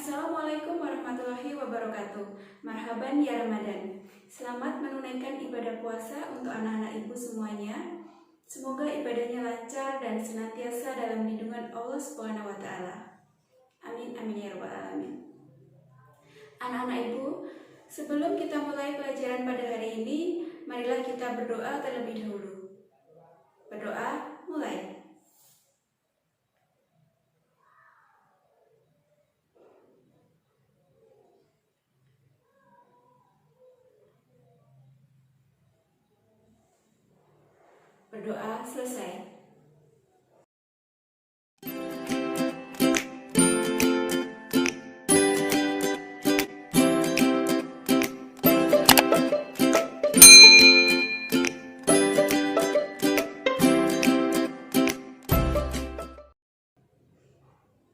Assalamualaikum warahmatullahi wabarakatuh. Marhaban ya Ramadan. Selamat menunaikan ibadah puasa untuk anak-anak ibu semuanya. Semoga ibadahnya lancar dan senantiasa dalam lindungan Allah Subhanahu wa taala. Amin amin ya rabbal alamin. Anak-anak ibu, sebelum kita mulai pelajaran pada hari ini, marilah kita berdoa terlebih dahulu. Berdoa, mulai. Berdoa selesai.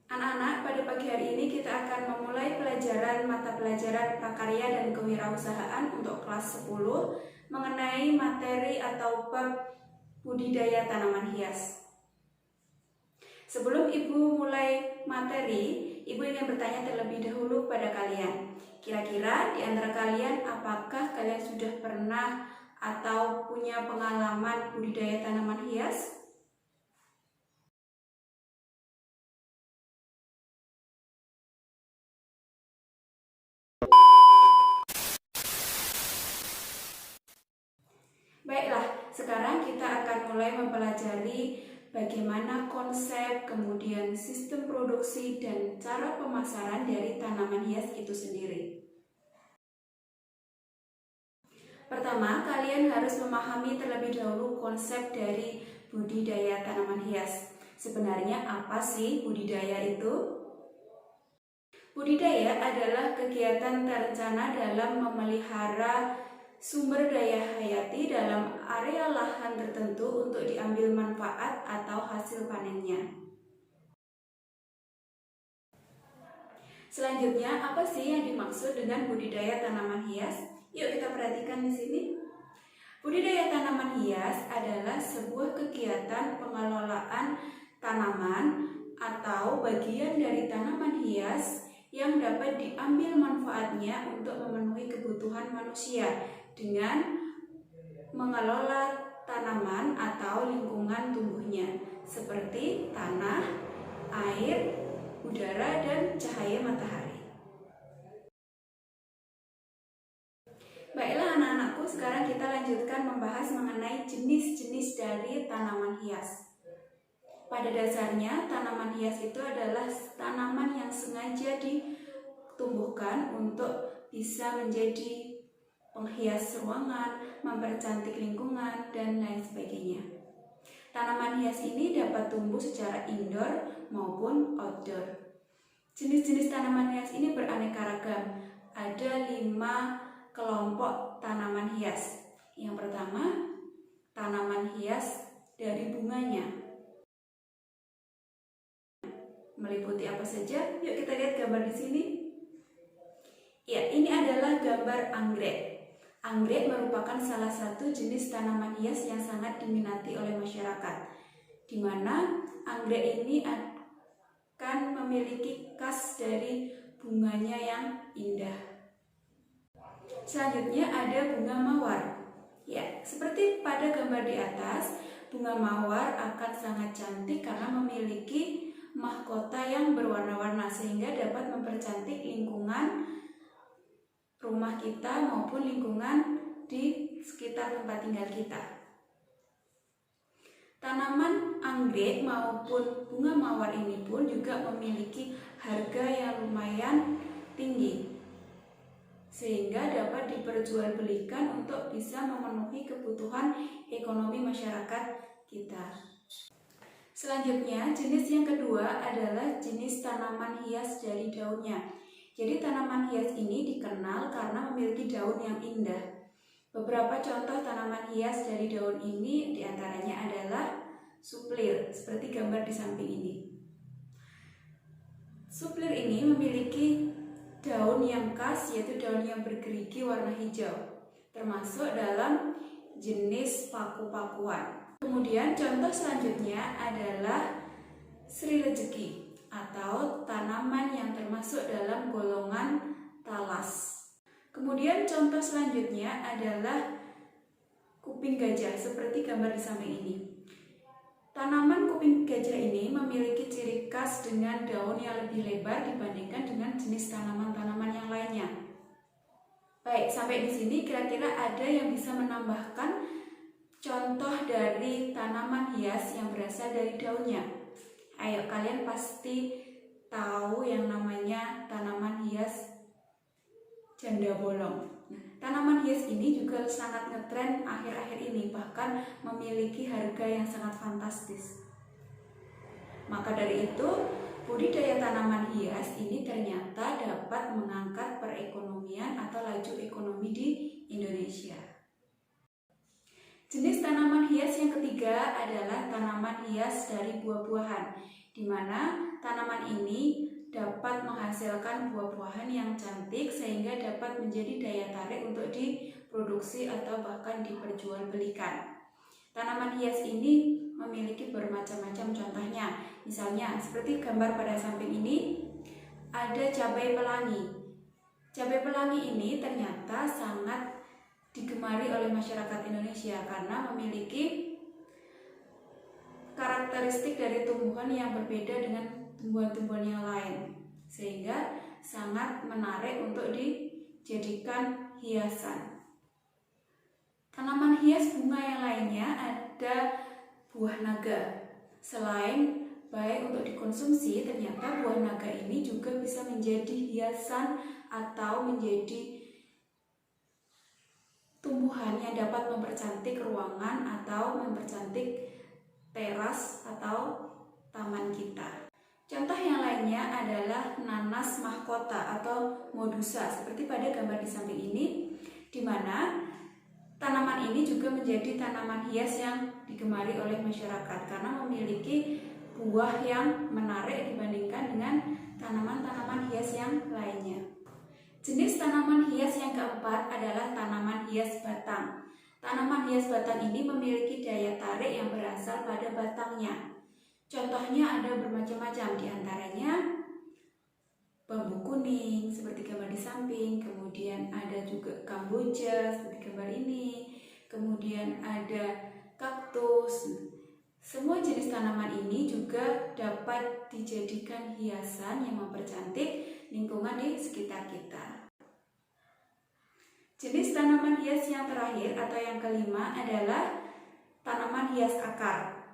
Anak-anak, pada pagi hari ini kita akan memulai pelajaran mata pelajaran prakarya dan kewirausahaan untuk kelas 10 mengenai materi atau bab budidaya tanaman hias. Sebelum Ibu mulai materi, Ibu ingin bertanya terlebih dahulu pada kalian. Kira-kira di antara kalian, apakah kalian sudah pernah atau punya pengalaman budidaya tanaman hias? Baiklah, sekarang kita akan mulai mempelajari bagaimana konsep, kemudian sistem produksi, dan cara pemasaran dari tanaman hias itu sendiri. Pertama, kalian harus memahami terlebih dahulu konsep dari budidaya tanaman hias. Sebenarnya apa sih budidaya itu? Budidaya adalah kegiatan terencana dalam memelihara sumber daya hayati dalam area lahan tertentu untuk diambil manfaat atau hasil panennya. Selanjutnya, apa sih yang dimaksud dengan budidaya tanaman hias? Yuk kita perhatikan di sini. Budidaya tanaman hias adalah sebuah kegiatan pengelolaan tanaman atau bagian dari tanaman hias yang dapat diambil manfaatnya untuk memenuhi kebutuhan manusia dengan mengelola tanaman atau lingkungan tumbuhnya seperti tanah, air, udara, dan cahaya matahari. Baiklah anak-anakku, sekarang kita lanjutkan membahas mengenai jenis-jenis dari tanaman hias. Pada dasarnya, tanaman hias itu adalah tanaman yang sengaja ditumbuhkan untuk bisa menjadi penghias ruangan, mempercantik lingkungan, dan lain sebagainya. Tanaman hias ini dapat tumbuh secara indoor maupun outdoor. Jenis-jenis tanaman hias ini beraneka ragam. Ada 5 kelompok tanaman hias. Yang pertama, tanaman hias dari bunganya. Meliputi apa saja? Yuk kita lihat gambar di sini. Ya, ini adalah gambar anggrek. Anggrek merupakan salah satu jenis tanaman hias yang sangat diminati oleh masyarakat, di mana anggrek ini akan memiliki khas dari bunganya yang indah. Selanjutnya ada bunga mawar. Ya, seperti pada gambar di atas, bunga mawar akan sangat cantik karena memiliki mahkota yang berwarna-warna sehingga dapat mempercantik lingkungan rumah kita maupun lingkungan di sekitar tempat tinggal kita. Tanaman anggrek maupun bunga mawar ini pun juga memiliki harga yang lumayan tinggi sehingga dapat diperjualbelikan untuk bisa memenuhi kebutuhan ekonomi masyarakat kita. Selanjutnya, jenis yang kedua adalah jenis tanaman hias dari daunnya. Jadi tanaman hias ini dikenal karena memiliki daun yang indah. Beberapa contoh tanaman hias dari daun ini diantaranya adalah suplir, seperti gambar di samping ini. Suplir ini memiliki daun yang khas, yaitu daun yang bergerigi warna hijau, termasuk dalam jenis paku-pakuan. Kemudian contoh selanjutnya adalah Sri Rejeki atau tanaman yang termasuk termasuk dalam golongan talas. Kemudian contoh selanjutnya adalah kuping gajah seperti gambar di samping ini. Tanaman kuping gajah ini memiliki ciri khas dengan daun yang lebih lebar dibandingkan dengan jenis tanaman-tanaman yang lainnya. Baik, sampai di sini kira-kira ada yang bisa menambahkan contoh dari tanaman hias yang berasal dari daunnya. Ayo, kalian pasti tahu yang namanya tanaman hias janda bolong. Tanaman hias ini juga sangat ngetren akhir-akhir ini, bahkan memiliki harga yang sangat fantastis. Maka dari itu, budidaya tanaman hias ini ternyata dapat mengangkat perekonomian atau laju ekonomi di Indonesia. Jenis tanaman hias yang ketiga adalah tanaman hias dari buah-buahan, di mana tanaman ini dapat menghasilkan buah-buahan yang cantik sehingga dapat menjadi daya tarik untuk diproduksi atau bahkan diperjualbelikan. Tanaman hias ini memiliki bermacam-macam contohnya. Misalnya seperti gambar pada samping ini ada cabai pelangi. Cabai pelangi ini ternyata sangat digemari oleh masyarakat Indonesia karena memiliki karakteristik dari tumbuhan yang berbeda dengan tumbuhan-tumbuhan yang lain, sehingga sangat menarik untuk dijadikan hiasan. Tanaman hias bunga yang lainnya ada buah naga. Selain baik untuk dikonsumsi, ternyata buah naga ini juga bisa menjadi hiasan atau menjadi tumbuhan yang dapat mempercantik ruangan atau mempercantik teras atau taman kita. Contoh yang lainnya adalah nanas mahkota atau modusa seperti pada gambar di samping ini, di mana tanaman ini juga menjadi tanaman hias yang digemari oleh masyarakat karena memiliki buah yang menarik dibandingkan dengan tanaman-tanaman hias yang lainnya. Jenis tanaman hias yang keempat adalah tanaman hias batang. Tanaman hias batang ini memiliki daya tarik yang berasal pada batangnya. Contohnya ada bermacam-macam, diantaranya bambu kuning seperti gambar di samping, kemudian ada juga kamboja seperti gambar ini, kemudian ada kaktus. Semua jenis tanaman ini juga dapat dijadikan hiasan yang mempercantik lingkungan di sekitar kita. Jenis tanaman hias yang terakhir atau yang kelima adalah tanaman hias akar.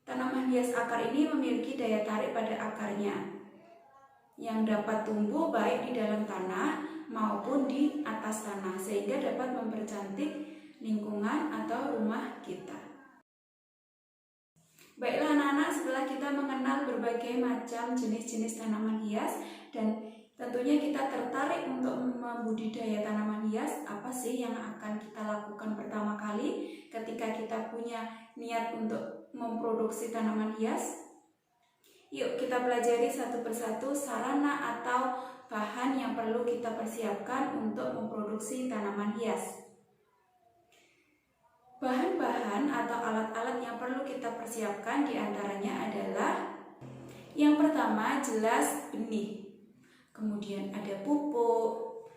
Tanaman hias akar ini memiliki daya tarik pada akarnya yang dapat tumbuh baik di dalam tanah maupun di atas tanah sehingga dapat mempercantik lingkungan atau rumah kita. Baiklah anak-anak, setelah kita mengenal berbagai macam jenis-jenis tanaman hias dan tentunya kita tertarik untuk membudidaya tanaman hias, apa sih yang akan kita lakukan pertama kali ketika kita punya niat untuk memproduksi tanaman hias? Yuk kita pelajari satu persatu sarana atau bahan yang perlu kita persiapkan untuk memproduksi tanaman hias. Bahan-bahan atau alat-alat yang perlu kita persiapkan diantaranya adalah yang pertama jelas benih, kemudian ada pupuk,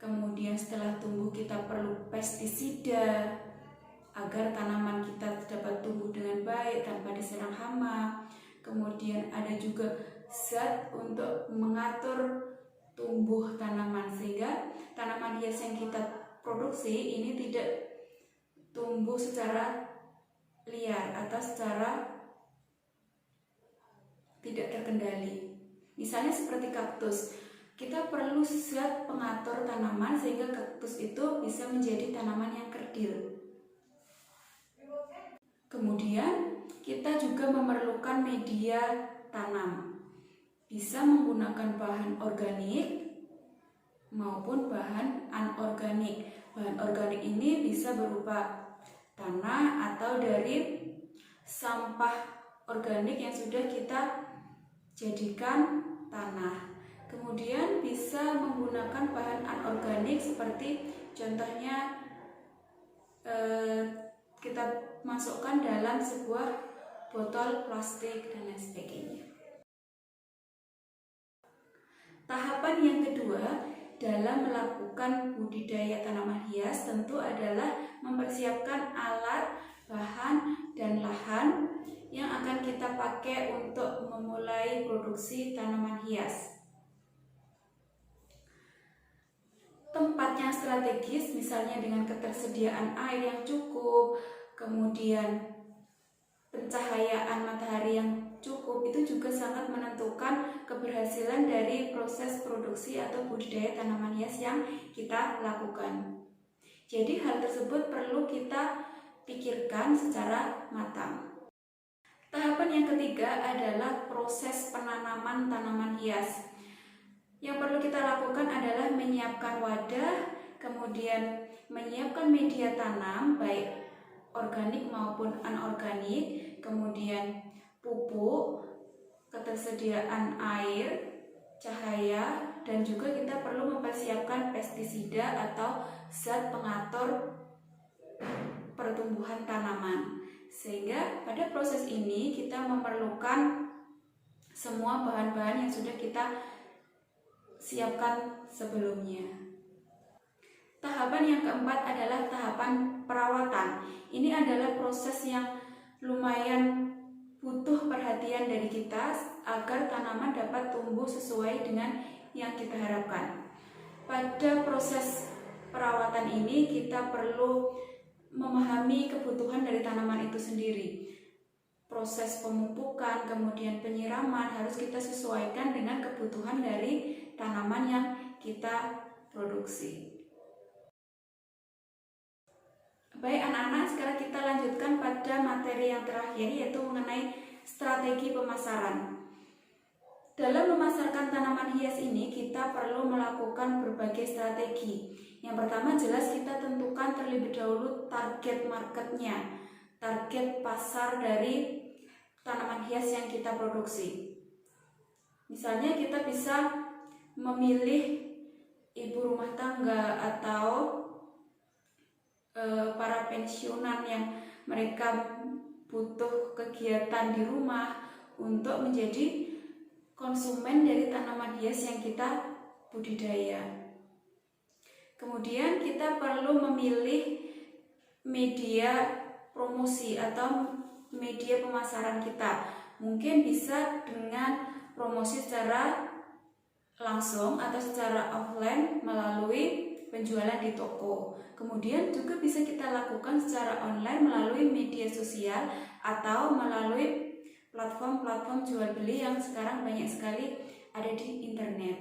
kemudian setelah tumbuh kita perlu pestisida agar tanaman kita dapat tumbuh dengan baik tanpa diserang hama. Kemudian ada juga zat untuk mengatur tumbuh tanaman sehingga tanaman hias yang kita produksi ini tidak tumbuh secara liar atau secara tidak terkendali. Misalnya seperti kaktus, kita perlu zat pengatur tanaman sehingga kaktus itu bisa menjadi tanaman yang kerdil. Kemudian kita juga memerlukan media tanam, bisa menggunakan bahan organik maupun bahan anorganik. Bahan organik ini bisa berupa tanah atau dari sampah organik yang sudah kita jadikan tanah. Kemudian bisa menggunakan bahan anorganik seperti contohnya kita masukkan dalam sebuah botol plastik dan lain sebagainya. Tahapan yang kedua dalam melakukan budidaya tanaman hias tentu adalah mempersiapkan alat, bahan, dan lahan yang akan kita pakai untuk memulai produksi tanaman hias. Tempat yang strategis, misalnya dengan ketersediaan air yang cukup, kemudian pencahayaan matahari yang cukup, itu juga sangat menentukan keberhasilan dari proses produksi atau budidaya tanaman hias yang kita lakukan. Jadi hal tersebut perlu kita pikirkan secara matang. Tahapan yang ketiga adalah proses penanaman tanaman hias. Yang perlu kita lakukan adalah menyiapkan wadah, kemudian menyiapkan media tanam baik organik maupun anorganik, kemudian pupuk, ketersediaan air, cahaya, dan juga kita perlu mempersiapkan pestisida atau zat pengatur pertumbuhan tanaman. Sehingga pada proses ini kita memerlukan semua bahan-bahan yang sudah kita siapkan sebelumnya. Tahapan yang keempat adalah tahapan perawatan. Ini adalah proses yang lumayan butuh perhatian dari kita agar tanaman dapat tumbuh sesuai dengan yang kita harapkan. Pada proses perawatan ini kita perlu memahami kebutuhan dari tanaman itu sendiri. Proses pemupukan, kemudian penyiraman harus kita sesuaikan dengan kebutuhan dari tanaman yang kita produksi. Baik anak-anak, sekarang kita lanjutkan pada materi yang terakhir, yaitu mengenai strategi pemasaran. Dalam memasarkan tanaman hias ini, kita perlu melakukan berbagai strategi. Yang pertama jelas kita tentukan terlebih dahulu target marketnya, target pasar dari tanaman hias yang kita produksi. Misalnya kita bisa memilih ibu rumah tangga atau para pensiunan yang mereka butuh kegiatan di rumah untuk menjadi konsumen dari tanaman hias yang kita budidaya. Kemudian kita perlu memilih media promosi atau media pemasaran kita. Mungkin bisa dengan promosi secara langsung atau secara offline melalui penjualan di toko. Kemudian juga bisa kita lakukan secara online melalui media sosial atau melalui platform-platform jual beli yang sekarang banyak sekali ada di internet.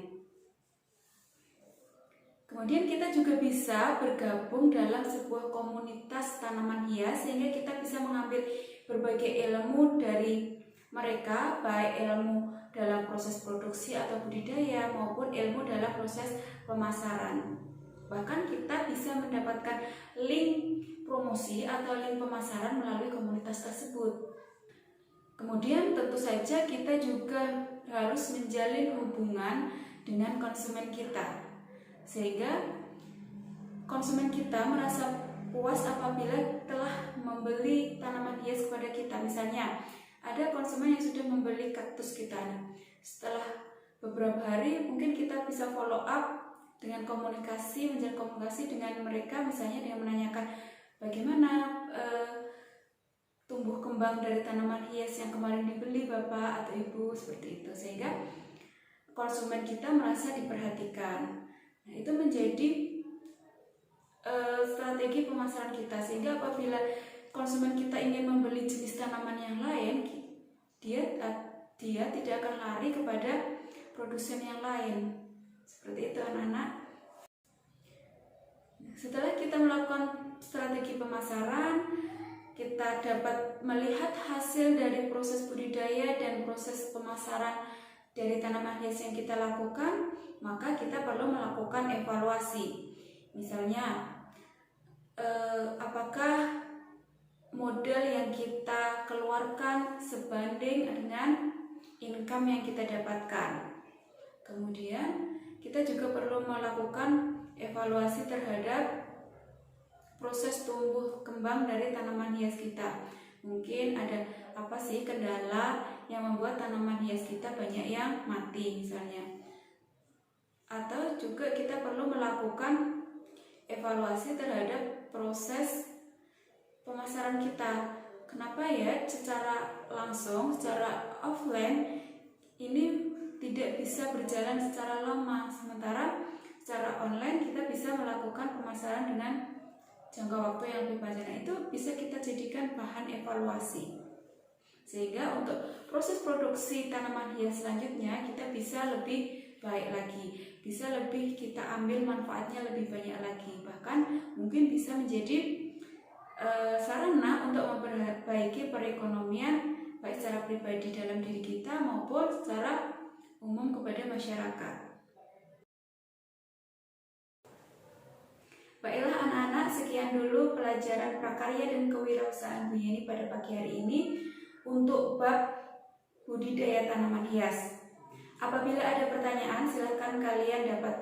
Kemudian kita juga bisa bergabung dalam sebuah komunitas tanaman hias sehingga kita bisa mengambil berbagai ilmu dari mereka, baik ilmu dalam proses produksi atau budidaya maupun ilmu dalam proses pemasaran. Bahkan kita bisa mendapatkan link promosi atau link pemasaran melalui komunitas tersebut. Kemudian tentu saja kita juga harus menjalin hubungan dengan konsumen kita, sehingga konsumen kita merasa puas apabila telah membeli tanaman hias kepada kita. Misalnya ada konsumen yang sudah membeli kaktus kita. Setelah beberapa hari mungkin kita bisa follow up dengan komunikasi, menjalin komunikasi dengan mereka, misalnya dengan menanyakan bagaimana tumbuh kembang dari tanaman hias yang kemarin dibeli Bapak atau Ibu, seperti itu, sehingga konsumen kita merasa diperhatikan. Nah, itu menjadi strategi pemasaran kita, sehingga apabila konsumen kita ingin membeli jenis tanaman yang lain, dia tidak akan lari kepada produsen yang lain. Seperti itu anak-anak. Setelah kita melakukan strategi pemasaran, kita dapat melihat hasil dari proses budidaya dan proses pemasaran dari tanaman hias yang kita lakukan, maka kita perlu melakukan evaluasi. Misalnya, apakah modal yang kita keluarkan sebanding dengan income yang kita dapatkan. Kemudian kita juga perlu melakukan evaluasi terhadap proses tumbuh kembang dari tanaman hias kita. Mungkin ada apa sih kendala yang membuat tanaman hias kita banyak yang mati misalnya. melakukan evaluasi terhadap proses pemasaran kita. Kenapa ya secara langsung, secara offline ini tidak bisa berjalan secara lama, sementara secara online kita bisa melakukan pemasaran dengan jangka waktu yang lebih panjang. Nah, itu bisa kita jadikan bahan evaluasi, sehingga untuk proses produksi tanaman hias selanjutnya kita bisa lebih baik lagi, bisa lebih kita ambil manfaatnya lebih banyak lagi, bahkan mungkin bisa menjadi sarana untuk memperbaiki perekonomian baik secara pribadi dalam diri kita maupun secara umum kepada masyarakat. Baiklah anak-anak, sekian dulu pelajaran prakarya dan kewirausahaan Bu Yeni pada pagi hari ini untuk bab budidaya tanaman hias. Apabila ada pertanyaan, silakan kalian dapat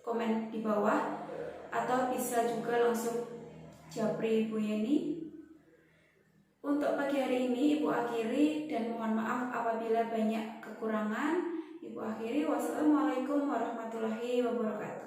komen di bawah atau bisa juga langsung japri Bu Yeni. Untuk pagi hari ini Ibu akhiri dan mohon maaf apabila banyak kekurangan. Ibu akhiri, wassalamualaikum warahmatullahi wabarakatuh.